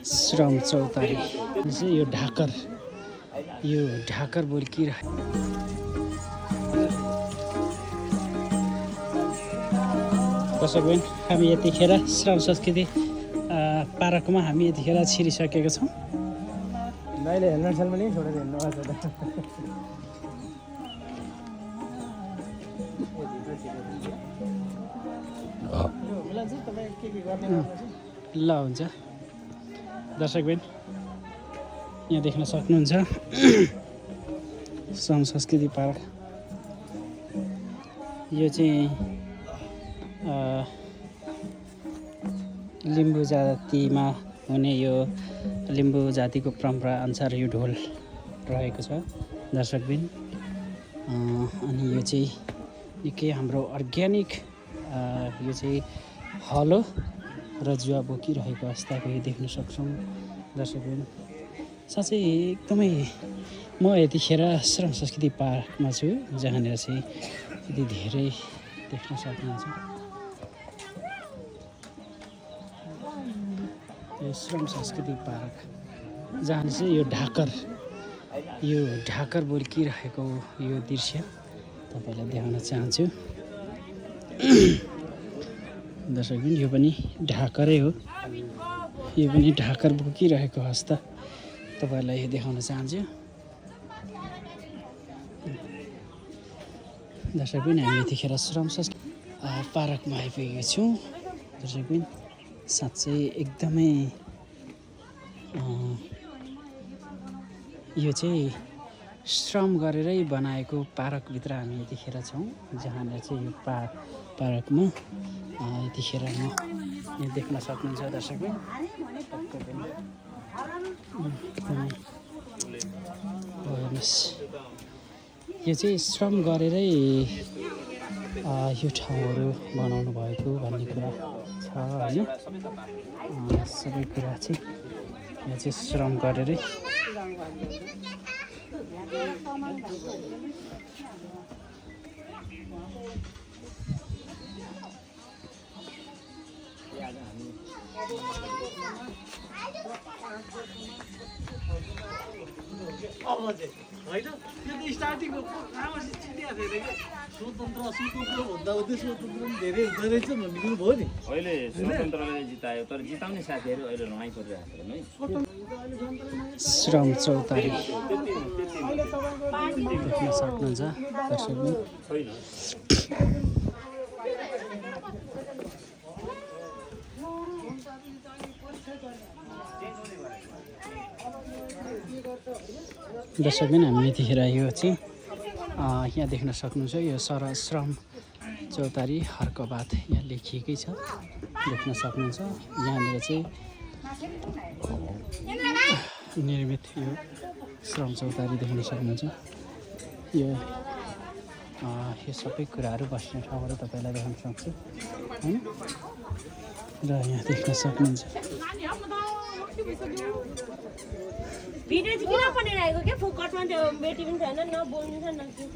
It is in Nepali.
श्रम चौतारी यो ढाकर बोल्किरहेको दर्शक बहिनी हामी यतिखेर श्रम संस्कृति पार्कमा हामी यतिखेर छिरिसकेका छौँ। मैले हेल्मेट सेल्मेट नि छोडेर हिँड्नु पर्छ त। ल हुन्छ दर्शक बहिनी यहाँ देख्न सक्नुहुन्छ श्रम संस्कृति पार्क। यो चाहिँ लिम्बू जातिमा हुने यो लिम्बू जातिको परम्परा अनुसार यो ढोल रहेको छ दर्शकबिन। अनि यो चाहिँ निकै हाम्रो अर्ग्यानिक यो चाहिँ हलो र जुवा बोकिरहेको अवस्थाको यो देख्न सक्छौँ दर्शकबिन। साँच्चै एकदमै म यतिखेर श्रम संस्कृति पार्कमा छु जहाँनिर चाहिँ यति धेरै देख्न सक्नुहुन्छ। यो श्रम संस्कृति पार्क जहाँ चाहिँ यो ढाकर बोल्किरहेको यो दृश्य तपाईँलाई देखाउन चाहन्छु दर्शकबिन। यो पनि ढाकरै हो, यो पनि ढाकर बोकिरहेको अवस्था तपाईँहरूलाई यो देखाउन चाहन्छु दर्शकबिन। हामी यतिखेर श्रम संस्कृति पार्कमा आइपुगेका छौँ दर्शकबिन। साँच्चै एकदमै यो चाहिँ श्रम गरेरै बनाएको पार्कभित्र हामी यतिखेर छौँ जहाँनिर चाहिँ यो पार्कमा यतिखेर म यहाँ देख्न सक्नुहुन्छ दर्शकबिन। हेर्नुहोस् यो चाहिँ श्रम गरेरै यो ठाउँहरू बनाउनु भएको भन्ने कुरा छ होइन। सबै कुरा चाहिँ यहाँ चाहिँ श्रम गरेरै होइन त्यो त स्टार्टिङको राम्ररी चिनिएको थियो कि स्वतन्त्र भन्दा उतै स्वतन्त्र पनि धेरै हुँदो रहेछ भन्ने कुरो भयो नि। अहिले स्वतन्त्रले जितायो तर जिताउने साथीहरू अहिले लडाइँ परिरहेको छन् है। श्रम चौतारी देख्न सक्नुहुन्छ दर्शकबिन। दर्शकबिन हामी यतिखेर यो चाहिँ यहाँ देख्न सक्नुहुन्छ यो श्रम चौतारी हर्कबाद यहाँ लेखिएकै छ देख्न सक्नुहुन्छ। यहाँनिर चाहिँ निर्मित यो श्रम चौतारी देख्न सक्नुहुन्छ। यो सबै कुराहरू बस्ने ठाउँहरू तपाईँलाई देखाउन सक्छु होइन। र यहाँ देख्न सक्नुहुन्छ भिडियो चाहिँ किन बनाइरहेको के फोकटमा त्यो बेटी पनि छैन न बोल्नु छ न के छ।